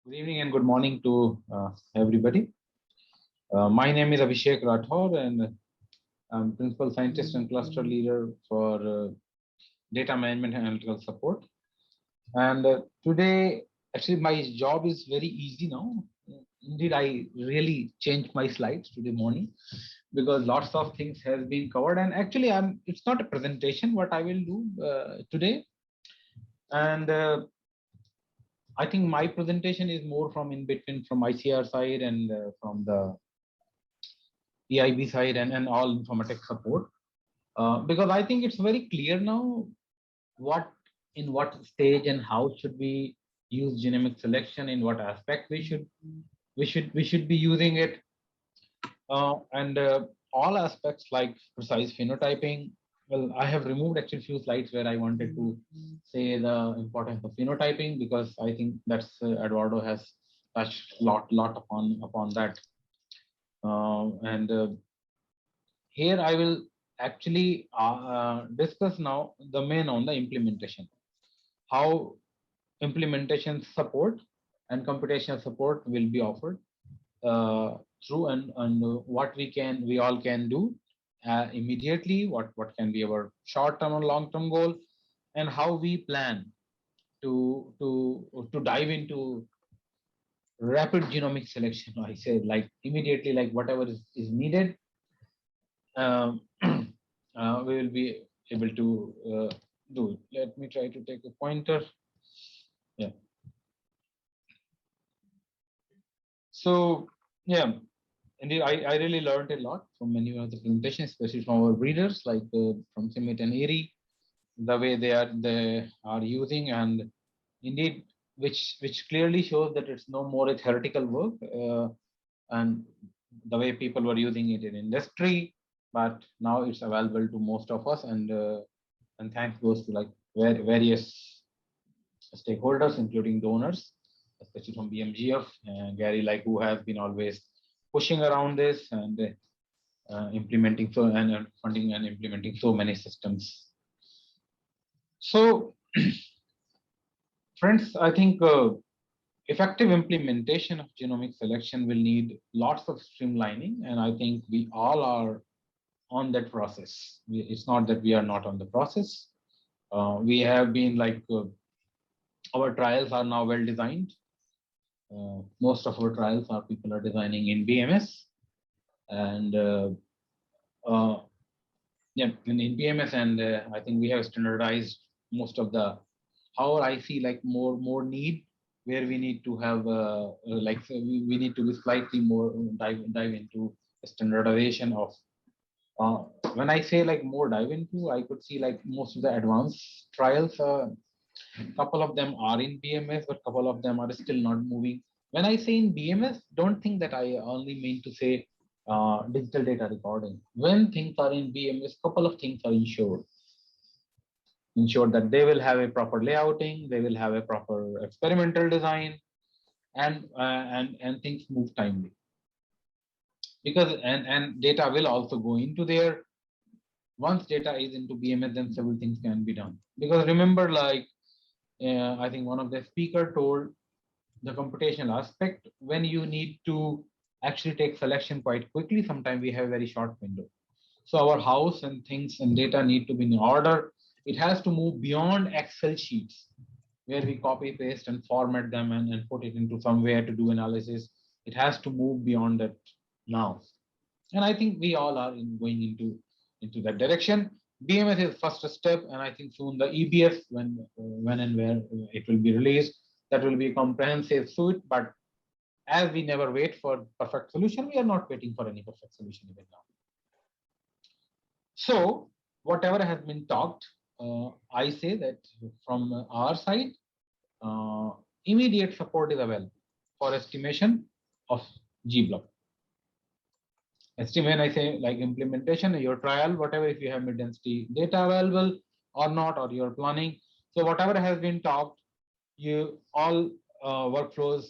Good evening and good morning to everybody. My name is Abhishek Rathore, and I'm Principal Scientist and Cluster Leader for Data Management and Analytical Support. And today, actually, my job is very easy now. Indeed, I really changed my slides today morning because lots of things has been covered. And actually, it's not a presentation what I will do today. And I think my presentation is more from in between from ICR side and from the EIB side and all informatics support. Because I think it's very clear now what in what stage and how should we use genomic selection, in what aspect we should be using it, and all aspects like precise phenotyping. Well, I have removed actually few slides where I wanted to say the importance of phenotyping, because I think that's Eduardo has touched lot upon that. And Here I will actually discuss now the main on the implementation, how implementation support and computational support will be offered uh, through, and what we all can do immediately, what can be our short term and long term goal, and how we plan to dive into rapid genomic selection. I say like immediately, like whatever is needed, um, we will be able to do it. Let me try to take a pointer. Yeah. So yeah, indeed, I really learned a lot from many of the presentations, especially from our readers like from Simit and Erie, the way they are using, and indeed, which clearly shows that it's no more a theoretical work, and the way people were using it in industry, but now it's available to most of us, and thanks goes to like various stakeholders, including donors, especially from BMGF, Gary, like who has been always pushing around this and implementing and funding and implementing so many systems. So, friends, I think effective implementation of genomic selection will need lots of streamlining, and I think we all are on that process. It's not that we are not on the process. We have been like our trials are now well designed. Most of our trials are people are designing in BMS, and uh, yeah, in BMS, and I think we have standardized most of the. However, I see like more need where we need to have like we need to be slightly more dive into standardization of. Uh, when I say like more dive into, I could see like most of the advanced trials. Couple of them are in BMS, but couple of them are still not moving. When I say in BMS, don't think that I only mean to say digital data recording. When things are in BMS, couple of things are ensured. Ensure that they will have a proper layouting, they will have a proper experimental design, and things move timely. Because and data will also go into there. Once data is into BMS, then several things can be done. Because remember, like I think one of the speaker told, the computational aspect, when you need to actually take selection quite quickly, sometimes we have a very short window. So our house and things and data need to be in order. It has to move beyond Excel sheets where we copy paste and format them and put it into somewhere to do analysis. It has to move beyond that now, and I think we all are going into that direction. BMS is first step, and I think soon the EBS, when and where it will be released, that will be a comprehensive suite. But as we never wait for perfect solution, we are not waiting for any perfect solution even now. So whatever has been talked, I say that from our side, uh, immediate support is available for estimation of G-block. Estimate, I say like implementation, your trial, whatever, if you have mid density data available or not, or you're planning. So whatever has been talked, you all workflows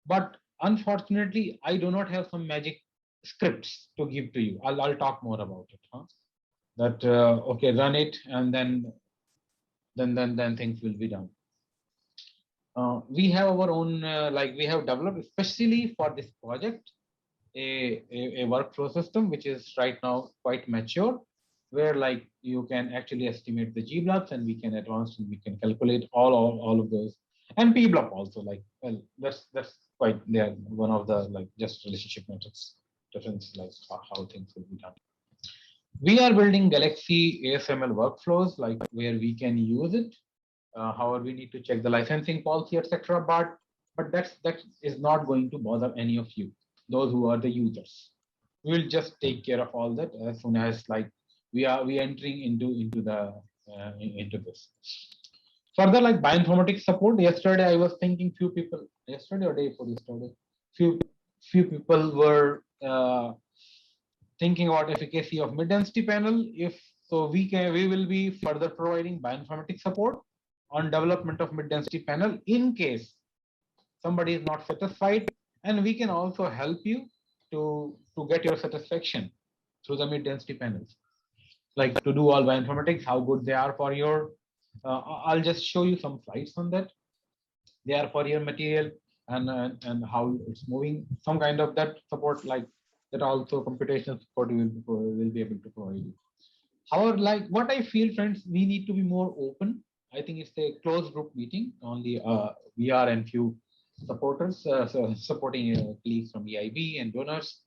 but unfortunately, I do not have some magic scripts to give to you. I'll talk more about it. Huh? That okay, run it, and then things will be done. We have our own, like we have developed especially for this project, a workflow system, which is right now quite mature, where like you can actually estimate the G blocks and we can advance and we can calculate all of those. And P block also, like, well, that's quite there. One of the like just relationship metrics difference, like how things will be done. We are building Galaxy ASML workflows, like where we can use it. However, we need to check the licensing policy, etc. But that is not going to bother any of you, those who are the users. We will just take care of all that as soon as like we entering into the into this. Further, like bioinformatics support. Yesterday, I was thinking few people yesterday or day before yesterday, few people were thinking about efficacy of mid-density panel. If so, we will be further providing bioinformatics support on development of mid-density panel in case somebody is not satisfied, and we can also help you to get your satisfaction through the mid-density panels, like to do all bioinformatics, how good they are for your. I'll just show you some slides on that. They are for your material and how it's moving. Some kind of that support, like that also computational support will be able to provide you. However, like what I feel, friends, we need to be more open. I think it's a closed group meeting. Only we are and few supporters, so supporting colleagues from EIB and donors.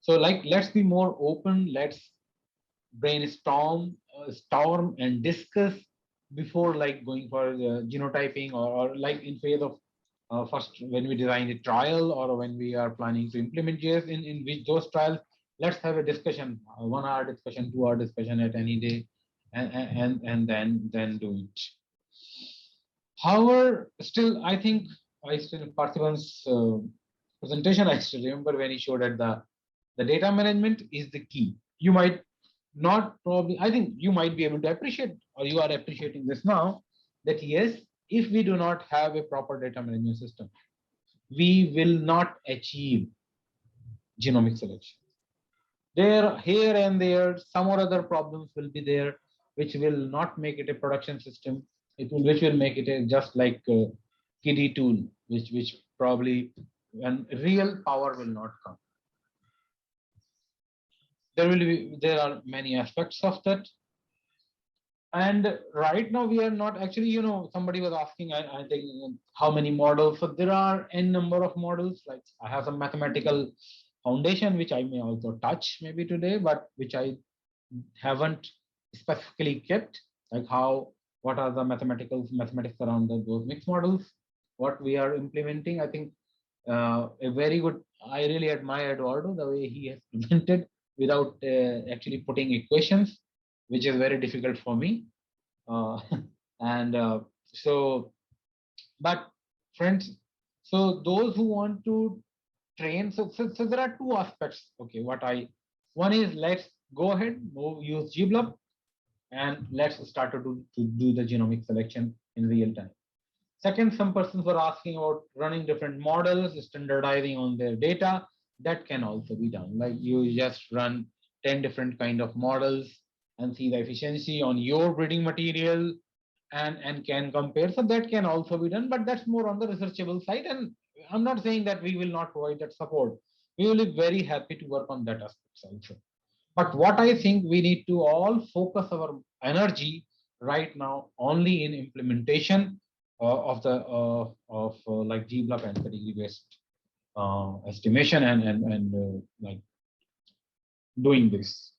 So, like, let's be more open. Let's brainstorm, storm, and discuss before like going for genotyping or like in phase of first when we design a trial or when we are planning to implement JS in which those trials, let's have a discussion, 1 hour discussion, 2 hour discussion at any day, and then do it. However, still, I think I still Parthiban's presentation, I still remember when he showed that the data management is the key. You might not probably, I think you might be able to appreciate, or you are appreciating this now, that yes, if we do not have a proper data management system, we will not achieve genomic selection. There, here and there, some or other problems will be there, which will not make it a production system. Which will make it a, just like a kiddie tool, which probably when real power will not come. There are many aspects of that. And right now we are not actually, somebody was asking, I think, how many models. So there are n number of models. Like I have some mathematical foundation, which I may also touch maybe today, but which I haven't specifically kept, like what are the mathematics around those mixed models, what we are implementing. I think a very good, I really admire Eduardo, the way he has presented without actually putting equations, which is very difficult for me. And so, but friends, so those who want to train, so there are two aspects. Okay, one is let's go ahead, use GBLUP, and let's start to do the genomic selection in real time. Second, some persons were asking about running different models, standardizing on their data. That can also be done. Like you just run 10 different kind of models and see the efficiency on your breeding material and can compare. So that can also be done, but that's more on the researchable side. And I'm not saying that we will not provide that support. We will be very happy to work on that aspects also. But what I think we need to all focus our energy right now only in implementation of the like GBLUP and category based estimation and like doing this.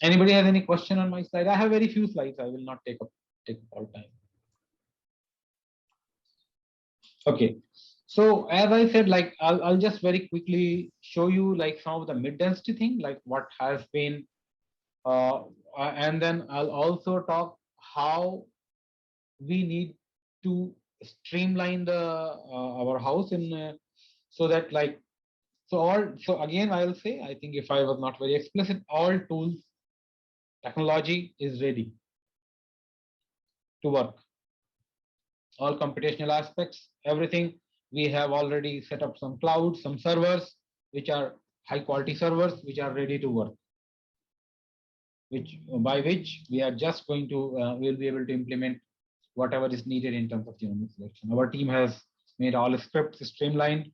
Anybody has any question on my slide? I have very few slides. I will not take all time. Okay. So as I said, like I'll just very quickly show you like some of the mid density thing, like what has been, and then I'll also talk how we need to streamline the our house in so that like so again I will say, I think if I was not very explicit, all tools, technology is ready to work. All computational aspects, everything. We have already set up some clouds, some servers, which are high quality servers, which are ready to work. which by which we are just going to we'll be able to implement whatever is needed in terms of genomic selection. Our team has made all scripts streamlined,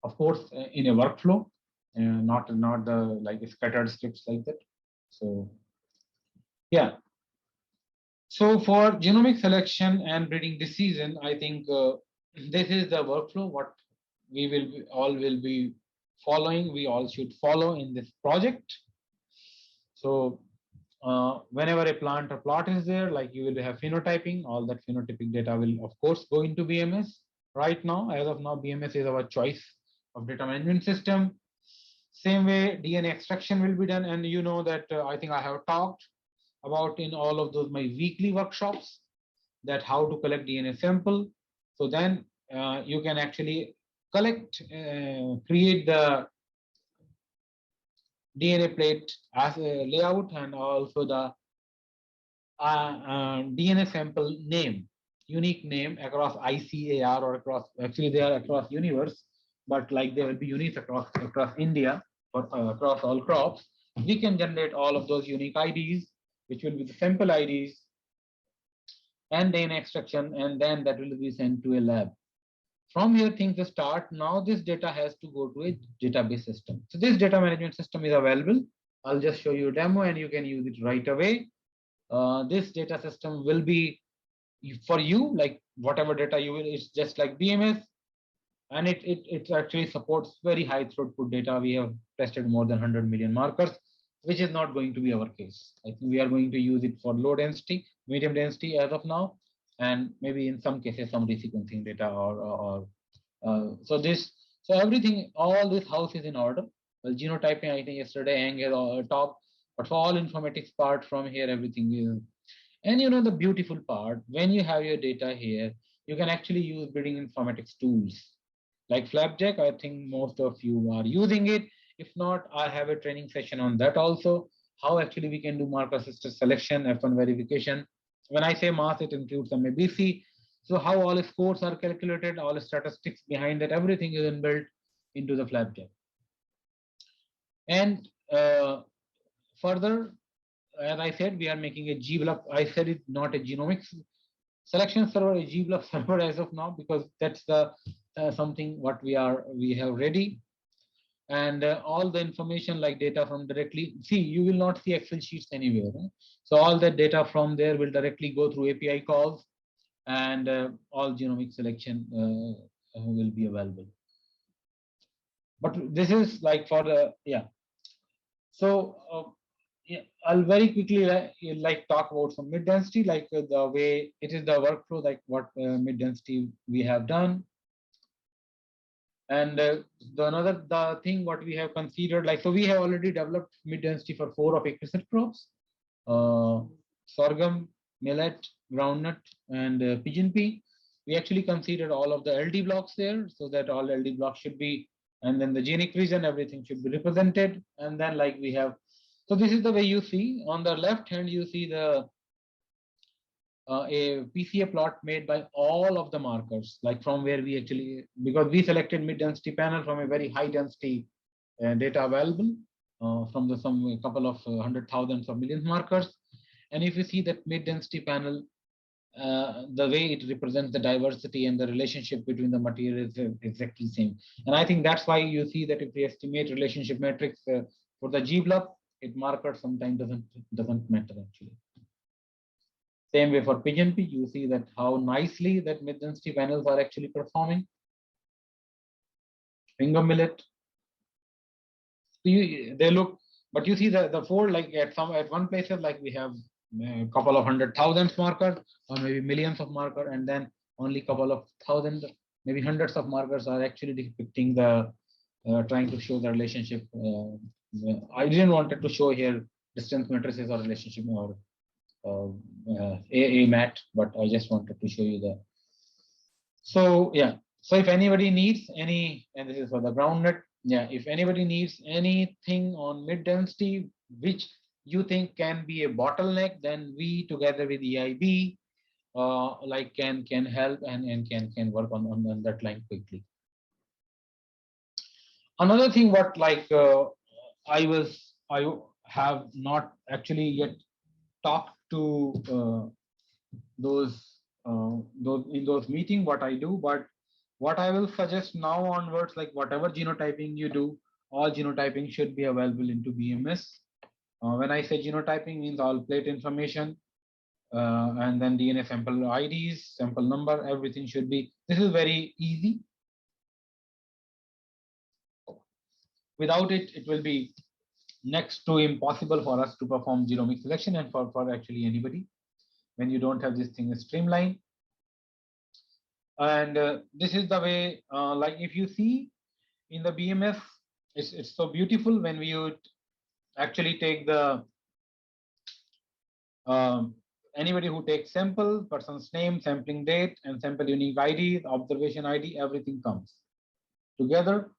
of course, in a workflow, not the like scattered scripts like that. So yeah. So for genomic selection and breeding decision, I think this is the workflow what we all will be following. We all should follow in this project. So whenever a plant or plot is there, like you will have phenotyping, all that phenotypic data will of course go into BMS. Right now, as of now, BMS is our choice of data management system. Same way, DNA extraction will be done. And you know that I think I have talked about in all of those my weekly workshops that how to collect DNA sample. So then you can actually collect, create the DNA plate as a layout and also the DNA sample name, unique name across ICAR or across, actually they are across universe, but like they will be unique across India or across all crops. We can generate all of those unique IDs, which will be the sample IDs and DNA extraction, and then that will be sent to a lab. From here, things start. Now this data has to go to a database system. So this data management system is available. I'll just show you a demo and you can use it right away. This data system will be for you, like whatever data you will, it's just like BMS, and it actually supports very high throughput data. We have tested more than 100 million markers, which is not going to be our case. I think we are going to use it for low density, medium density as of now, and maybe in some cases some resequencing data or so everything, all this house is in order. Well, genotyping, I think yesterday Ang has top, but for all informatics part from here, everything is. And you know the beautiful part, when you have your data here, you can actually use breeding informatics tools like Flapjack. I think most of you are using it. If not, I have a training session on that also. How actually we can do marker assisted selection, F1 verification. When I say mass, it includes some ABC. So how all scores are calculated, all statistics behind it, everything is inbuilt into the Flapjack. And further, as I said, we are making a GBLUP. I said it not a genomics selection server, a GBLUP server as of now, because that's the something what we have ready. And all the information like data from directly, see, you will not see Excel sheets anywhere. So all that data from there will directly go through API calls, and all genomic selection will be available. But this is like for the, yeah. So yeah, I'll very quickly like talk about some mid density, like the way it is the workflow, like what mid density we have done. And the thing what we have considered, like, so we have already developed mid density for 4 of acreage crops, sorghum, millet, groundnut, and pigeon pea. We actually considered all of the LD blocks there, so that all LD blocks should be, and then the genic region, everything should be represented. And then like we have, so this is the way you see on the left hand, you see the a PCA plot made by all of the markers, like from where we actually, because we selected mid density panel from a very high density data available from the some a couple of hundred thousands of millions markers. And if you see that mid density panel, the way it represents the diversity and the relationship between the material is exactly same. And I think that's why you see that if we estimate relationship metrics for the GBLUP, it marker sometimes doesn't matter actually. Same way for pigeon pea, you see that how nicely that mid density panels are actually performing. Finger millet, they look, but you see the 4, like at one places, like we have a couple of 100,000 markers or maybe millions of markers, and then only couple of thousands, maybe hundreds of markers are actually depicting the trying to show the relationship. I didn't wanted to show here distance matrices or relationship or a mat, but I just wanted to show you the. So yeah, so if anybody needs any, and this is for the groundnut, yeah, if anybody needs anything on mid density which you think can be a bottleneck, then we together with EIB like can help and can work on that line quickly. Another thing what like I have not actually yet talked to those in those meeting what I do, but what I will suggest now onwards, like whatever genotyping you do, all genotyping should be available into BMS. When I say genotyping means all plate information, and then DNA sample IDs, sample number, everything should be. This is very easy. Without it, it will be next to impossible for us to perform genomic selection and for actually anybody when you don't have this thing streamlined. And this is the way, like if you see in the BMS, it's so beautiful when we would actually take the anybody who takes sample, person's name, sampling date, and sample unique ID, observation ID, everything comes together.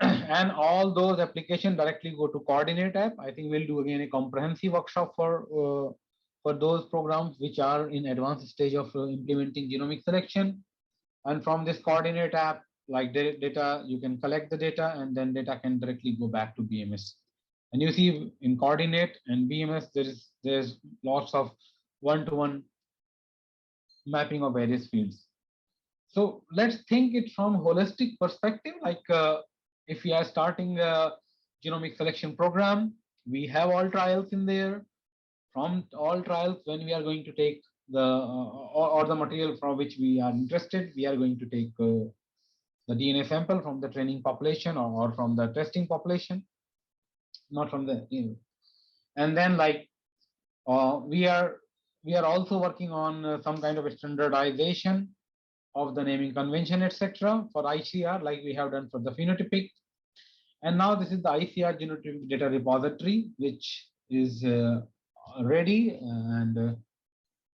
And all those applications directly go to Coordinate app. I think we'll do again a comprehensive workshop for those programs which are in advanced stage of implementing genomic selection. And from this Coordinate app, like data, you can collect the data and then data can directly go back to BMS. And you see in Coordinate and BMS, there's lots of one-to-one mapping of various fields. So let's think it from holistic perspective. Like if we are starting a genomic selection program, we have all trials in there. From all trials, when we are going to take the or the material from which we are interested, we are going to take the DNA sample from the training population or from the testing population, not from the, and then like we are also working on some kind of a standardization of the naming convention, etc. for ICR, like we have done for the phenotypic. And now this is the ICR genotypic data repository, which is ready and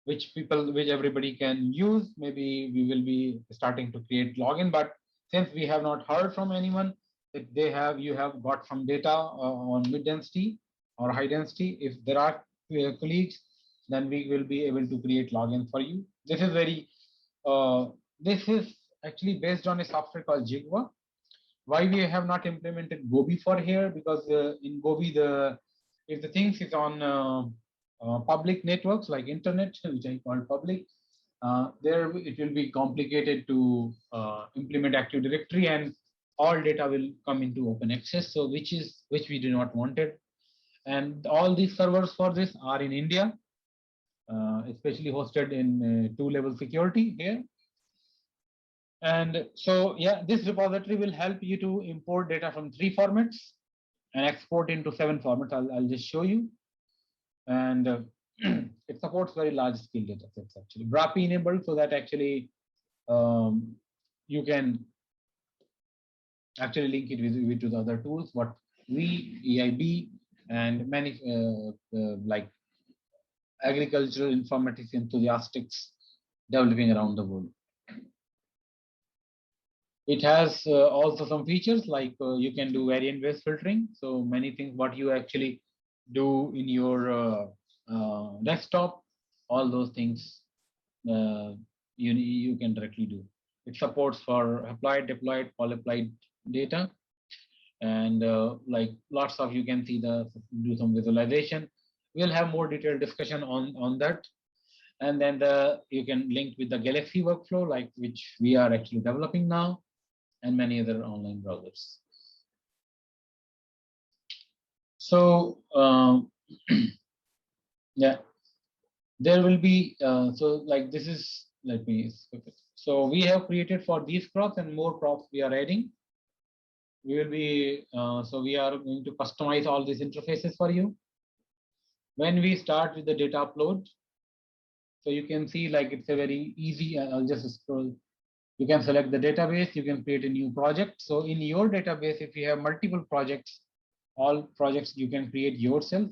which everybody can use. Maybe we will be starting to create login, but since we have not heard from anyone that you have got some data on mid density or high density, if there are colleagues, then we will be able to create login for you. This is very this is actually based on a software called Jigwa. Why we have not implemented Gobi for here? Because in Gobi, if the things is on public networks like internet, which I call public, there it will be complicated to implement Active Directory, and all data will come into open access. So which we do not want it. And all these servers for this are in India, especially hosted in 2-level security here. And so, yeah, this repository will help you to import data from 3 formats and export into 7 formats. I'll just show you. And it supports very large scale data sets actually. BRAPI enabled so that actually you can actually link it with the other tools, what we, EIB, and many like agricultural informatics enthusiasts developing around the world. It has also some features like you can do variant-based filtering. So many things what you actually do in your desktop, all those things you can directly do. It supports for haploid, diploid, polyploid data, and like lots of, you can see do some visualization. We'll have more detailed discussion on that. And then you can link with the Galaxy workflow, like which we are actually developing now, and many other online browsers. So yeah, there will be so like this is, let me skip it. So we have created for these crops and more crops we are adding. We will be so we are going to customize all these interfaces for you. When we start with the data upload, so you can see like it's a very easy. I'll just scroll. You can select the database, you can create a new project. So in your database, if you have multiple projects, all projects you can create yourself.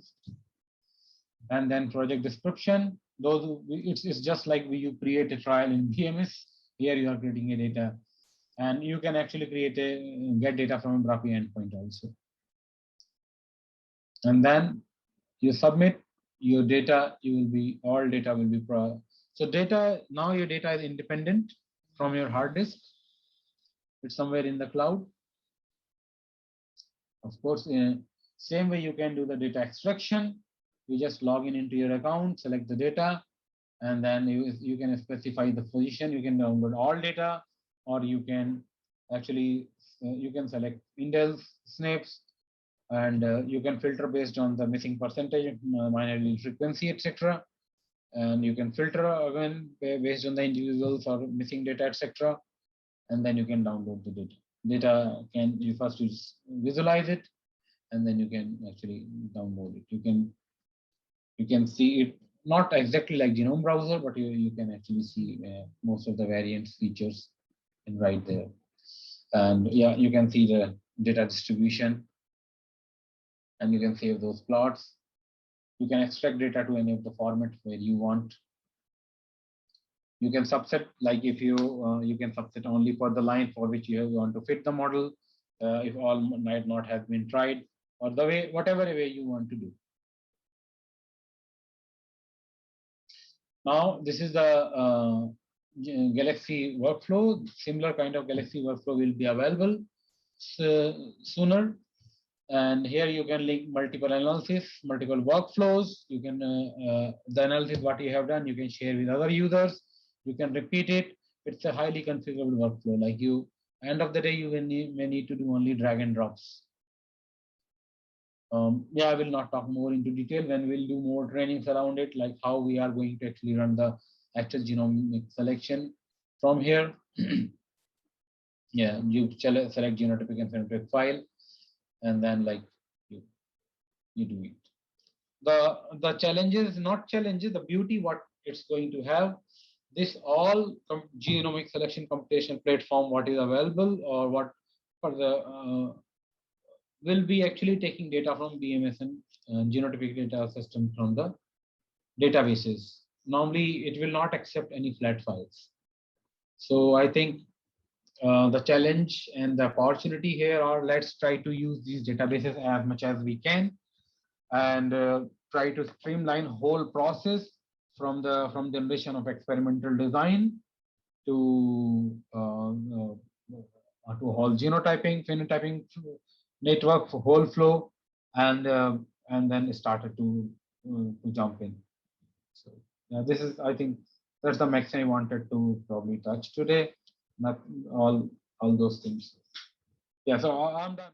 And then project description, it's just like you create a trial in BMS. Here you are creating a data, and you can actually get data from a BRAPI endpoint also. And then you submit your data, all data will be so data, now your data is independent from your hard disk. It's somewhere in the cloud. Of course, Same way you can do the data extraction. You just log in into your account, select the data, and then you can specify the position. You can download all data, or you can actually you can select indels, SNPs, and you can filter based on the missing percentage, minor allele frequency, etc. And you can filter again based on the individuals or missing data, etc. And then you can download the data. Data can you first visualize it, and then you can actually download it. You can see it not exactly like Genome browser, but you can actually see most of the variants features in right there. And yeah, you can see the data distribution, and you can save those plots. You can extract data to any of the formats where you want. You can subset, like if you can subset only for the line for which you want to fit the model, if all might not have been tried, or the way whatever way you want to do. Now this is the Galaxy workflow. Similar kind of Galaxy workflow will be available sooner. And here you can link multiple analysis, multiple workflows. You can the analysis what you have done, you can share with other users. You can repeat it. It's a highly configurable workflow. Like you, end of the day, you may need to do only drag and drops. Yeah, I will not talk more into detail. When we'll do more trainings around it, like how we are going to actually run the actual genomic selection from here. Yeah, you select genotypic and phenotypic file, and then like you do it. The challenges, not challenges, the beauty what it's going to have. This all genomic selection computation platform what is available or what for the will be actually taking data from BMS and genotypic data system from the databases. Normally, it will not accept any flat files. So I think the challenge and the opportunity here are, let's try to use these databases as much as we can, and try to streamline whole process from generation of experimental design to whole genotyping, phenotyping network for whole flow, and then started to jump in. So this is, I think, that's the max I wanted to probably touch today. Not all those things. Yeah, so I'm done.